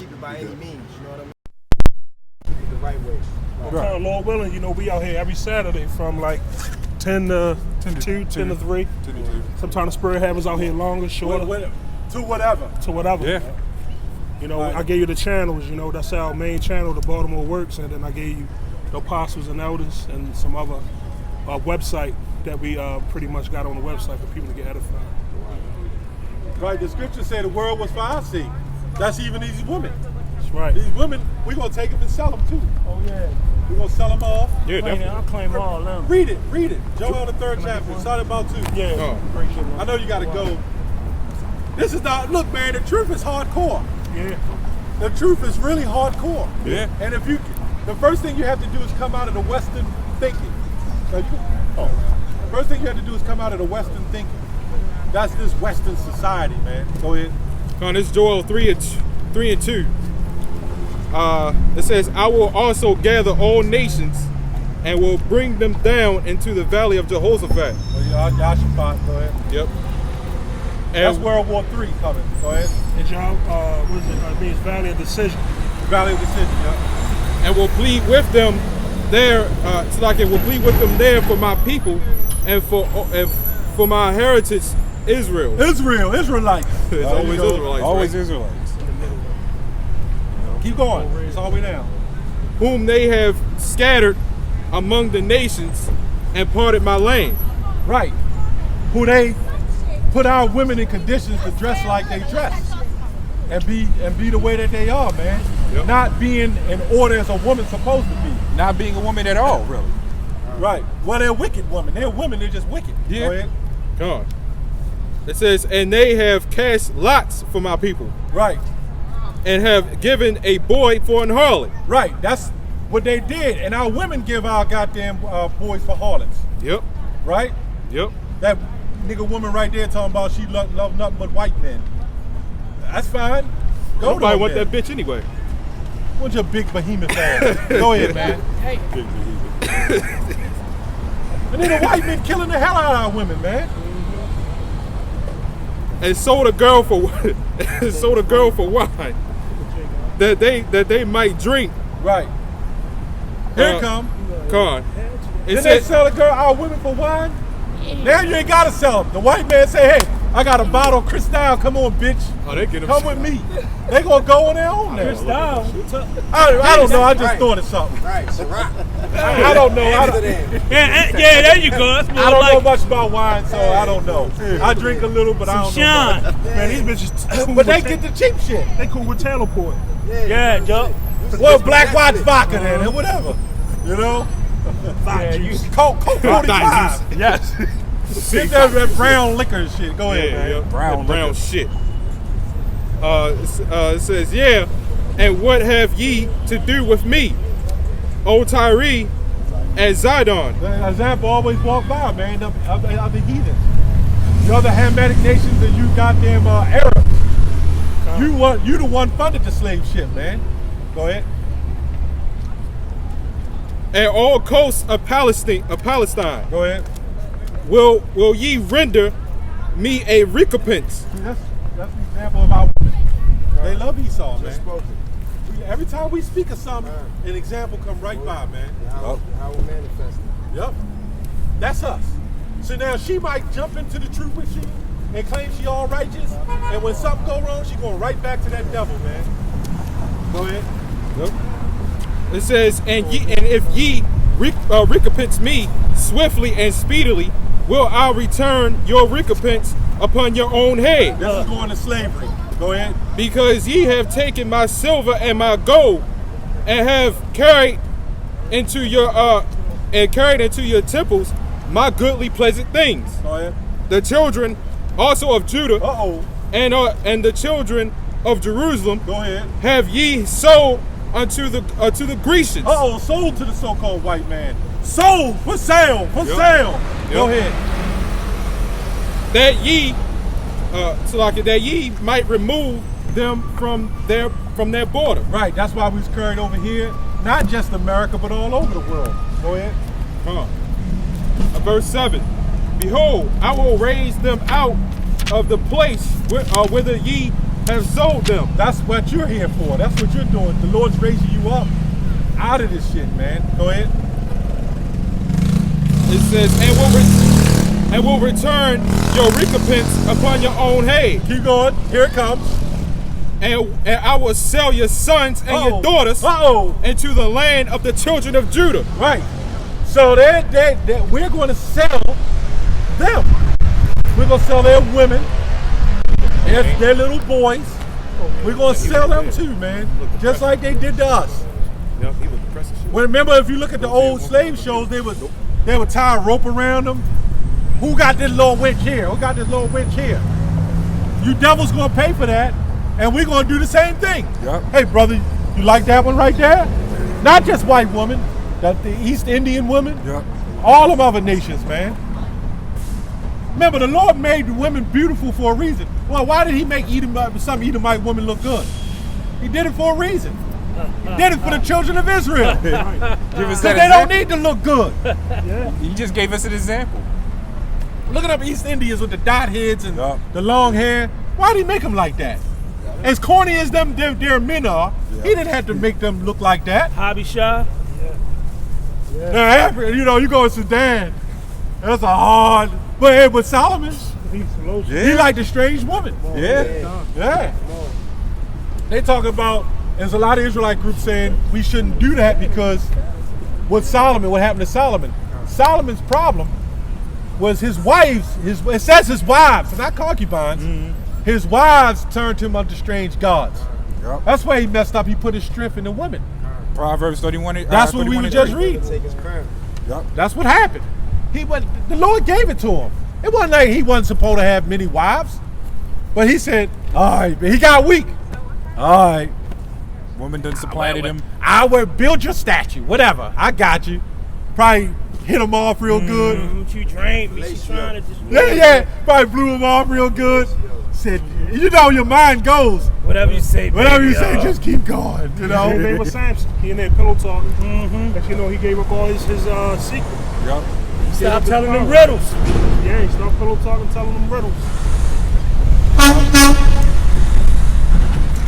keep it by any means. You know what I mean? Keep it the right way. Right. Lord willing, you know, we out here every Saturday from like 10 to 2, 10 to 3. Sometimes the spirit happens out here longer, shorter. To whatever. To whatever. Yeah. You know, I gave you the channels, you know, that's our main channel, the Baltimore Works, and then I gave you the Apostles and Elders and some other website that we pretty much got on the website for people to get edified. Right, the scriptures say the world was for our sake. That's even these women. That's right. These women, we're going to take them and sell them too. Oh, yeah. We're going to sell them off. Yeah, definitely. I'll claim all of them. Read it. Joel, the 3rd chapter. Start about 2. Yeah. I know you got to go. This is not, look, man, the truth is hardcore. Yeah. The truth is really hardcore. Yeah. And if you, the first thing you have to do is come out of the Western thinking. First thing you have to do is come out of the Western thinking. That's this Western society, man. Go ahead. On this Joel 3 and 2. It says, I will also gather all nations and will bring them down into the valley of Jehoshaphat. Well, y'all should find, go ahead. Yep. That's World War III coming. Go ahead. And y'all, what is it? It means Valley of Decision. Valley of Decision, yeah. And will plead with them there, so like it will plead with them there for my people and for my heritage, Israel. Israelites. It's always Israelites. Always right? Israelites. Keep going. It's all the way down. Whom they have scattered among the nations and parted my land. Right. Who they put our women in conditions to dress like they dress. And be the way that they are, man. Yep. Not being in order as a woman's supposed to be. Not being a woman at all, really. Right. Well, they're wicked women. They're women, they're just wicked. Yeah. Go ahead. Come on. It says, and they have cast lots for my people. Right. And have given a boy for an harlot. Right. That's what they did. And our women give our goddamn boys for harlots. Yep. Right? Yep. That nigga woman right there talking about she love nothing but white men. That's fine. Go Nobody to want them. that bitch anyway. What's your big behemoth ass? Go ahead, man. Hey. Big behemoth. And then the white men killing the hell out of our women, man. And sold a girl for wine that they might drink. Right. Here it come. Come on. It Then they said, sell our women for wine? Now you ain't gotta sell them. The white man say, hey, I got a bottle of Cristal. Come on, bitch. oh, they get them. Come with me. They gonna go on their own now. Cristal. I don't know. I just thought of something. Right, Ciroc. I don't know. Yeah, there you go. That's more I don't know like much about wine, so I don't know. I drink a little, but I don't know much. Man, these bitches cool But they with get the cheap shit. they cool with Taylor Port. Yeah, Joe. Well, Black Watch vodka then, or whatever. You know? Yeah, you. Coke 45. Yes. Get that brown liquor and shit. Go ahead, man. Yeah, Brown brown liquor. shit. It says, yeah, and what have ye to do with me, O Tyre and Zidon? The example always walk by, man, of the heathens. The other Hamitic nations and you goddamn Arabs. You the one funded the slave ship, man. Go ahead. And all coasts of Palestine, Go ahead. will ye render me a recompense? See, that's an example of our women. They love Esau, man. Just spoken. Every time we speak of something, an example come right by, man. How will manifest it. Yep. That's us. So now she might jump into the truth with you and claim she all righteous, and when something go wrong, she going right back to that devil, man. Go ahead. Yep. It says, and if ye recompense me swiftly and speedily, will I return your recompense upon your own head. This is going to slavery. Go ahead. Because ye have taken my silver and my gold, and have carried into your temples my goodly pleasant things. Go ahead. The children also of Judah Uh-oh. and the children of Jerusalem Go ahead. have ye sold unto the Grecians. Uh-oh, sold to the so-called white man. Sold for sale, for sale. Go ahead. That ye that ye might remove them from their border. Right, that's why we was carried over here, not just America, but all over the world. Go ahead. Verse 7. Behold, I will raise them out of the place whither ye have sold them. That's what you're here for. That's what you're doing. The Lord's raising you up out of this shit, man. Go ahead. It says, and will return your recompense upon your own head. Keep going. Here it comes. And I will sell your sons and your daughters into the land of the children of Judah. Right. So we're going to sell them. We're going to sell their women, their little boys. We're going to sell them too, man. Just like they did to us. Well, remember, if you look at the old slave shows, they would tie a rope around them. Who got this little witch here? Who got this little witch here? You devils going to pay for that, and we're going to do the same thing. Yep. Hey, brother, you like that one right there? Not just white women, that the East Indian women. Yep. All of other nations, man. Remember, the Lord made the women beautiful for a reason. Well, why did he make some Edomite women look good? He did it for a reason. He did it for the children of Israel. Give us Because that they don't example. need to look good. He just gave us an example. Looking up East Indians with the dot heads and Yup. the long hair. Why did he make them like that? As corny as their men are, he didn't have to make them look like that. Hobby shop. Now, you go to Sudan, that's a hard. But Solomon, he liked a strange woman. Yeah. They talk about, there's a lot of Israelite groups saying we shouldn't do that because what happened to Solomon? Solomon's problem was his wives, it says his wives, not concubines, his wives turned him unto strange gods. Yep. That's why he messed up. He put his strength in the women. Proverbs 31. That's what we were just reading. Take his crown. Yep. That's what happened. The Lord gave it to him. It wasn't like he wasn't supposed to have many wives. But he said, all right, he got weak. All right. Woman done supplanted him. I will build your statue, whatever. I got you. Probably hit him off real good. You drained me. She's trying to just. Yeah. Probably blew him off real good. Said, your mind goes. Whatever you say, Whatever you baby, say, just keep going. His name was Samson. He in there pillow talking. But he gave up all his secret. Yep. Stop telling them riddles. Yeah, he started pillow talking, telling them riddles.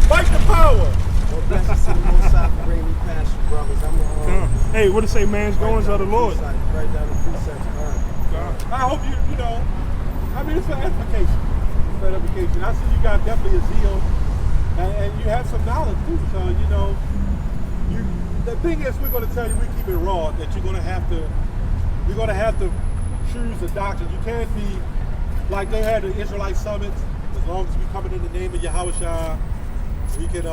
Fight the power. Well, blessings to the Most High for bringing me past you, brothers. I'm Hey, what it say? Man's goings are the Lord. Right down the precepts. I hope it's for edification. It's for edification. I see you got definitely a zeal, and you have some knowledge too. So the thing is, we're going to tell you, we keep it raw, that you're going to have to choose the doctrine. You can't be like they had the Israelite summits. As long as we come in the name of Yahushua, we can.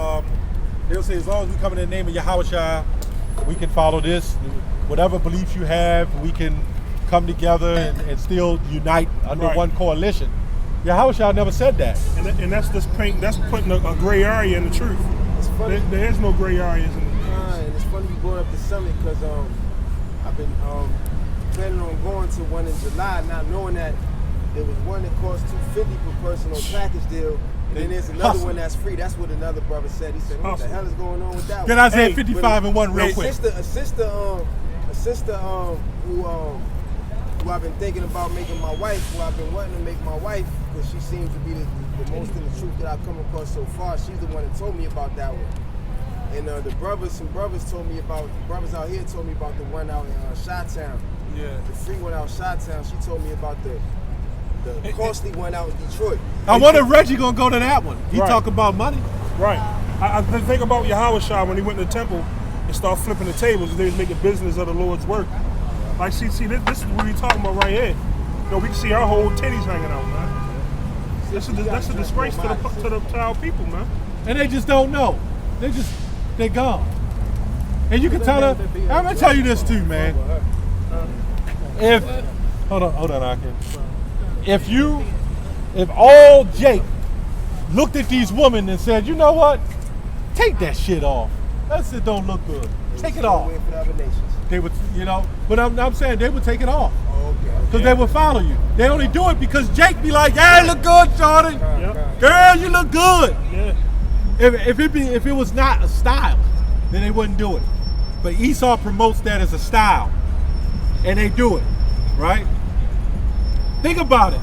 They'll say, as long as we come in the name of Yahushua, we can follow this. Whatever beliefs you have, we can come together and still unite under one coalition. Yahushua never said that. And that's putting a gray area in the truth. It's funny. There is no gray areas in the And it's funny you brought up the summit because I've been planning on going to one in July, not knowing that there was one that cost $250 per person on package deal, and then there's another one that's free. That's what another brother said. He said, "What the hell is going on with that Can one?" I say 55 and 1 real quick? A sister who I've been thinking about making my wife, who I've been wanting to make my wife, because she seems to be the most in the truth that I've come across so far. She's the one that told me about that one. And some brothers told me about, brothers out here told me about the one out in Chi-Town. Yeah. The free one out in Chi-Town. She told me about the costly one out in Detroit. I wonder if Reggie gonna go to that one. He talk about money. Right. I think about Yahushua when he went to the temple and started flipping the tables. They was making business of the Lord's work. Like, see, this is what we talking about right here. We can see our whole titties hanging out, man. That's a disgrace to our people, man. And they just don't know. They gone. And you can tell her. I'm gonna tell you this too, man. Hold on, Akin. If all Jake looked at these women and said, you know what? Take that shit off. That shit don't look good. Take it off. For the other nations. They would, but I'm saying they would take it off. Because they would follow you. They only do it because Jake be like, yeah, you look good, Shorty. Girl, you look good. Yeah. If it was not a style, then they wouldn't do it. But Esau promotes that as a style. And they do it, right? Think about it.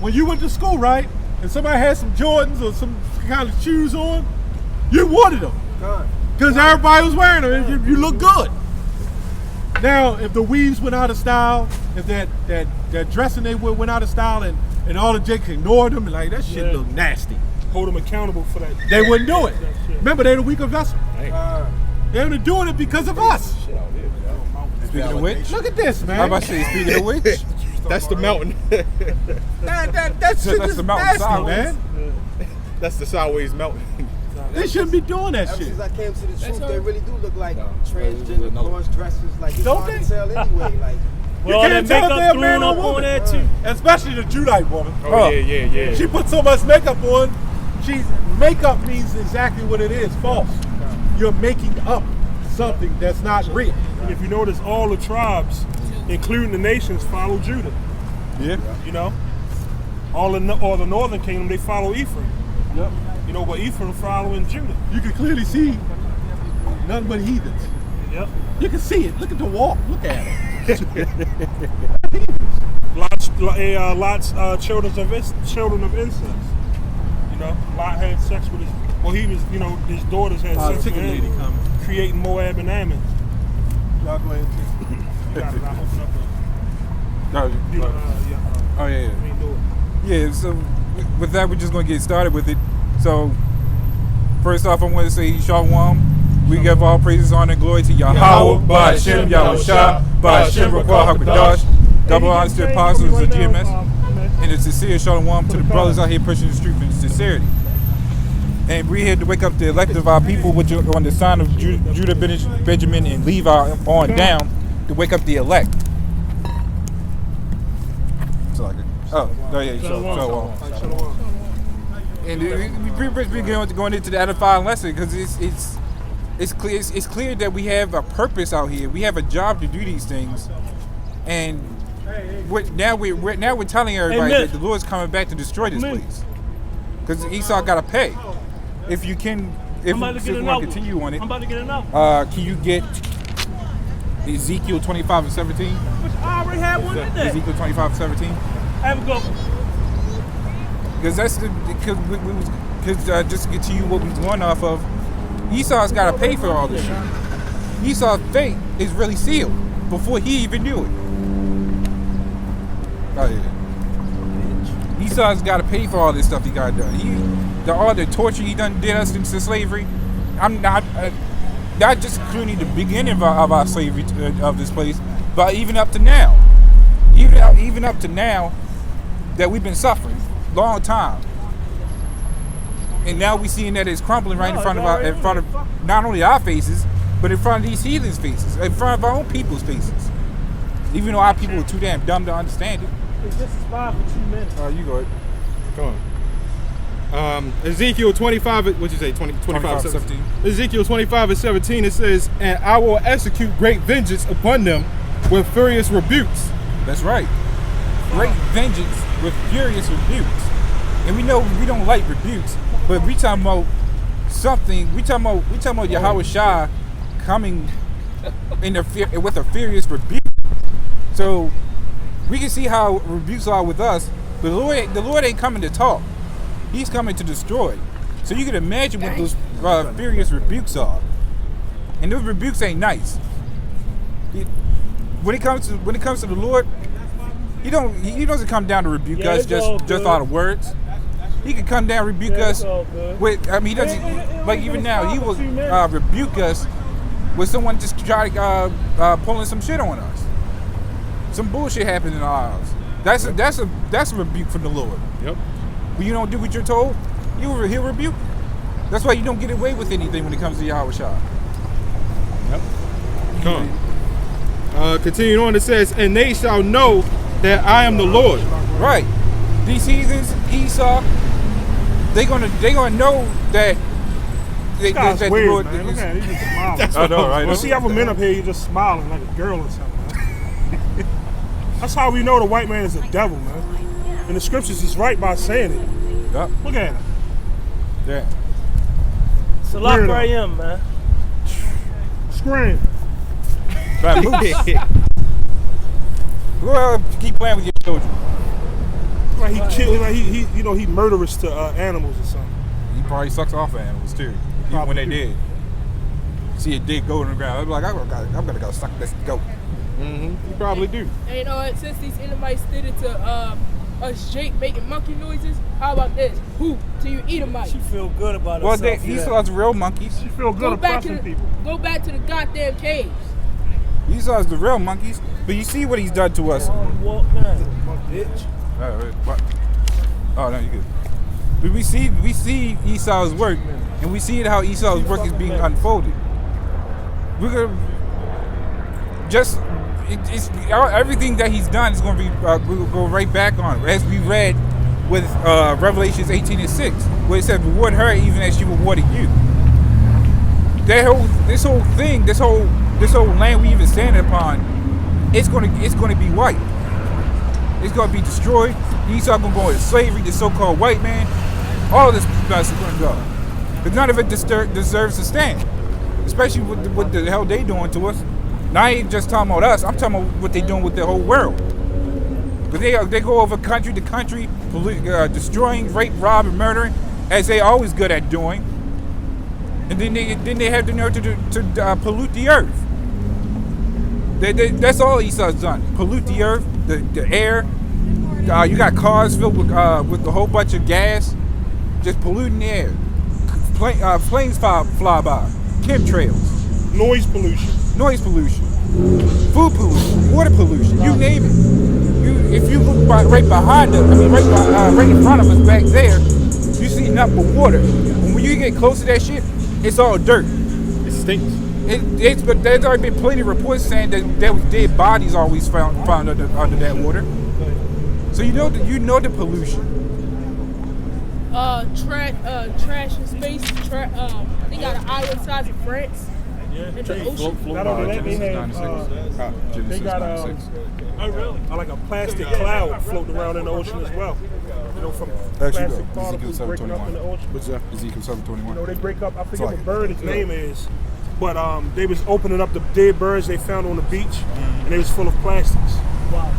When you went to school, right? and somebody had some Jordans or some kind of shoes on, you wanted them. Because everybody was wearing them and you look good. Now, if the weaves went out of style, if that dressing they went out of style and all the jakes ignored them, and like, that shit look nasty. Hold them accountable for that. They wouldn't do it. Remember, they're the weaker vessel. They're only doing it because of us. Speaking of which, Look at this, man. how about say speaking of which? That's the mountain. That's the mountain nasty, sideways. man. That's the sideways mountain. They shouldn't be doing that Ever shit. since I came to the truth, they really do look like transgender cross dressers. Like, it's Don't hard they? to tell anyway. Like, Well, all that can't tell if makeup they're a thrown man or up on woman. that too. Especially the Judite woman. Oh, yeah. She put so much makeup on. Makeup means exactly what it is, false. You're making up something that's not real. And if you notice, all the tribes, including the nations, follow Judah. Yeah. You know, all the northern kingdom, they follow Ephraim. Yep. You know, but Ephraim following Judah. You can clearly see nothing but heathens. Yep. You can see it. Look at the walk. Look at it. Lot's children of incest. You know, Lot had sex with his daughters had sex with lady him, coming. creating Moab and Ammon. Y'all go ahead and You gotta not open up Oh yeah. I mean, do it. Yeah, so with that, we're just going to get started with it. So, first off, I want to say Shalom. We give all praises, honor, and glory to Yahweh, Ba'ashem, Yahushua, Ba'ashem, Rakwah, HaKadosh. Double honors to the apostles of GMS. And a sincere Shalom to the brothers out here pushing the truth in sincerity. And we're here to wake up the elect of our people, which are on the sign of Judah, Benjamin, and Levi on down, to wake up the elect. Shalom. And we pretty much been going into the edifying lesson because it's clear that we have a purpose out here. We have a job to do these things, and we're telling everybody that the Lord's coming back to destroy this place because Esau got to pay. If you want to continue on it, I'm about to get another. can you get Ezekiel 25 and 17? Which I already had one in there. Ezekiel 25 and 17. Have a go. Because just to get to you what we're going off of, Esau's got to pay for all this shit. Esau's fate is really sealed before he even knew it. Oh yeah. Esau's got to pay for all this stuff he got done. All the torture he done did us into slavery. I'm not just including the beginning of our slavery of this place, but even up to now, even up to now, that we've been suffering long time, and now we seeing that it's crumbling right in front of not only our faces, but in front of these heathens' faces, in front of our own people's faces. Even though our people are too damn dumb to understand it. This is 5 for 2 minutes. You go ahead. Come on. Ezekiel 25, what'd you say, 25 17? Ezekiel 25 and 17, it says, and I will execute great vengeance upon them with furious rebukes. That's right. Great vengeance with furious rebukes. And we know we don't like rebukes, but we talking about something, we talking about Yahweh Shah coming with a furious rebuke. So we can see how rebukes are with us, but the Lord ain't coming to talk. He's coming to destroy. So you can imagine what those furious rebukes are. And those rebukes ain't nice. When it comes to the Lord, He doesn't come down to rebuke us just out of words. He can come down and rebuke us with. I mean, he doesn't like even now. He will rebuke us with someone just try to pulling some shit on us. Some bullshit happening in our lives. That's a rebuke from the Lord. Yep. When you don't do what you're told, he'll rebuke. That's why you don't get away with anything when it comes to Yahweh Shah. Yep. Come on. Continuing on, it says, and they shall know that I am the Lord. Right. These heathens, Esau, they gonna know that That's the weird, Lord man. Look is. at him, he's just smiling. I know, right? You see other men up here, you just smiling like a girl or something, man. That's how we know the white man is a devil, man. And the scriptures is right by saying it. Yep. Look at him. Yeah. It's a lot where I am, man. Scream. Right, move. Well, keep playing with your children. Like he killed, like he you know, he murderous to animals or something. He probably sucks off animals too, even when they dead. See a dead goat on the ground, I'm like, I'm gonna go suck this goat. You probably do. And since these Edomites did it to us Jake making monkey noises, how about this? Who till you Edomite? She feel good about Well, herself. Esau's real monkeys. She feel good oppressing people. Go back to the goddamn caves. Esau's the real monkeys. But you see what he's done to us. Walk now. Bitch. Oh no, you good. But we see Esau's work, and we see how Esau's work is being unfolded. We're gonna just everything that he's done is going to be we'll go right back on, as we read with Revelations 18:6, where it said, "Reward her even as she rewarded you." This whole land we even standing upon, it's going to be white. It's going to be destroyed. Esau going to go into slavery. The so-called white man, all this mess is going to go. But none of it deserves to stand, especially with what the hell they doing to us. Now I ain't just talking about us. I'm talking about what they doing with the whole world. But they go over country to country, destroying, rape, rob, and murdering, as they always good at doing. And then they have the nerve to pollute the earth. That's all Esau's done. Pollute the earth, the air. You got cars filled with a whole bunch of gas, just polluting the air. Planes fly by. Chemtrails. Noise pollution. Noise pollution. Food pollution. Water pollution. You name it. If you look right behind us, right in front of us back there, you see nothing but water. And when you get close to that shit, it's all dirt. It stinks. But there's already been plenty of reports saying that there was dead bodies always found under that water. So you know the pollution. Trash in space. They got an island size of France. Yeah, In the ocean. not only that, they have they got like a plastic cloud floating around in the ocean as well. You know, from plastic particles breaking up in the ocean. What's that? Ezekiel 7:21. You know, they break up. I forget what bird its name is, but they was opening up the dead birds they found on the beach, and they was full of plastics. Wow.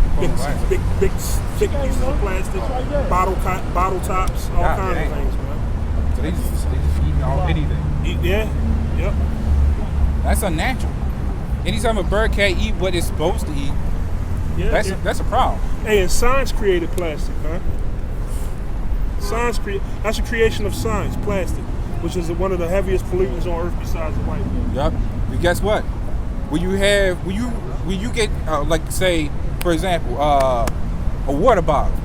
Big thick pieces of plastic, bottle tops, all kinds of things, man. So they just eating anything. Yeah, yep. That's unnatural. Anytime a bird can't eat what it's supposed to eat, Yeah, that's a problem. Hey, and science created plastic, huh? That's a creation of science, plastic, which is one of the heaviest pollutants on Earth besides the white man. Yep. But guess what? When you get like say, for example, a water bottle.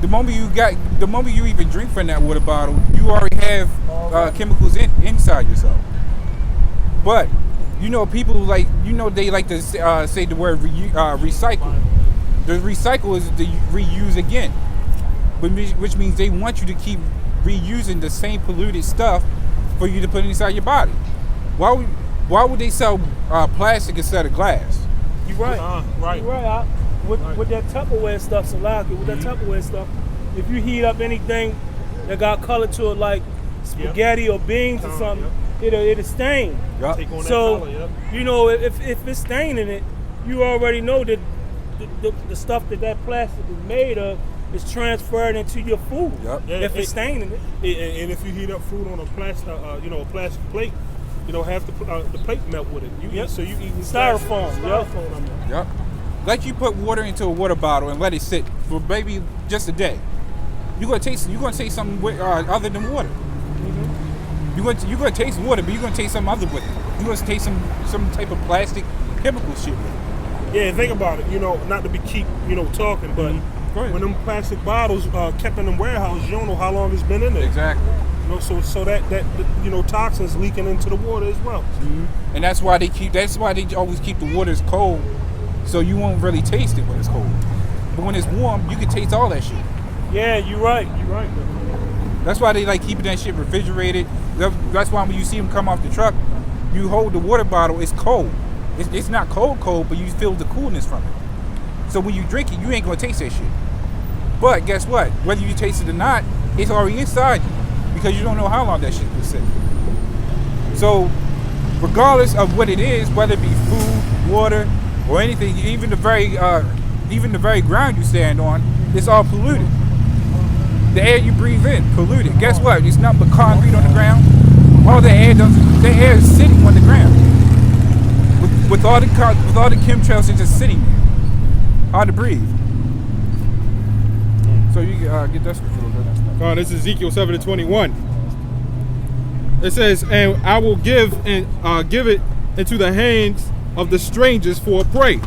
The moment you even drink from that water bottle, you already have chemicals inside yourself. But people they like to say the word recycle. The recycle is the reuse again, which means they want you to keep reusing the same polluted stuff for you to put inside your body. Why would they sell plastic instead of glass? You're right. Right. You're right. With that Tupperware stuff, Salaki, with that Tupperware stuff, if you heat up anything that got color to it, like spaghetti or beans or something, it'll stain. Yep. Take on that So, color, yep. if it's staining it, you already know that the stuff that plastic is made of is transferred into your food. Yep. Yeah, If it's staining it. And if you heat up food on a plastic plate, half the plate melt with it. So you eating Styrofoam, Yep. Like you put water into a water bottle and let it sit for maybe just a day. You're gonna taste something other than water. You're gonna taste water, but you're gonna taste something other with it. You're gonna taste some type of plastic chemical shit with it. Yeah, think about it. Not to keep talking, but when them plastic bottles kept in them warehouses, you don't know how long it's been in there. Exactly. So that toxins leaking into the water as well. Mm-hmm. And that's why they always keep the waters cold, so you won't really taste it when it's cold. But when it's warm, you can taste all that shit. Yeah, you're right. That's why they like keeping that shit refrigerated. That's why when you see them come off the truck, you hold the water bottle, it's cold. It's not cold, but you feel the coolness from it. So when you drink it, you ain't gonna taste that shit. But guess what? Whether you taste it or not, it's already inside you because you don't know how long that shit will sit. So regardless of what it is, whether it be food, water, or anything, even the very ground you stand on, it's all polluted. The air you breathe in, polluted. Guess what? It's nothing but concrete on the ground. All the air is sitting on the ground. With all the chemtrails, it's just sitting there. Hard to breathe. So you get that scripture. Oh, this is Ezekiel 7:21. It says, "And I will give it into the hands of the strangers for a prey."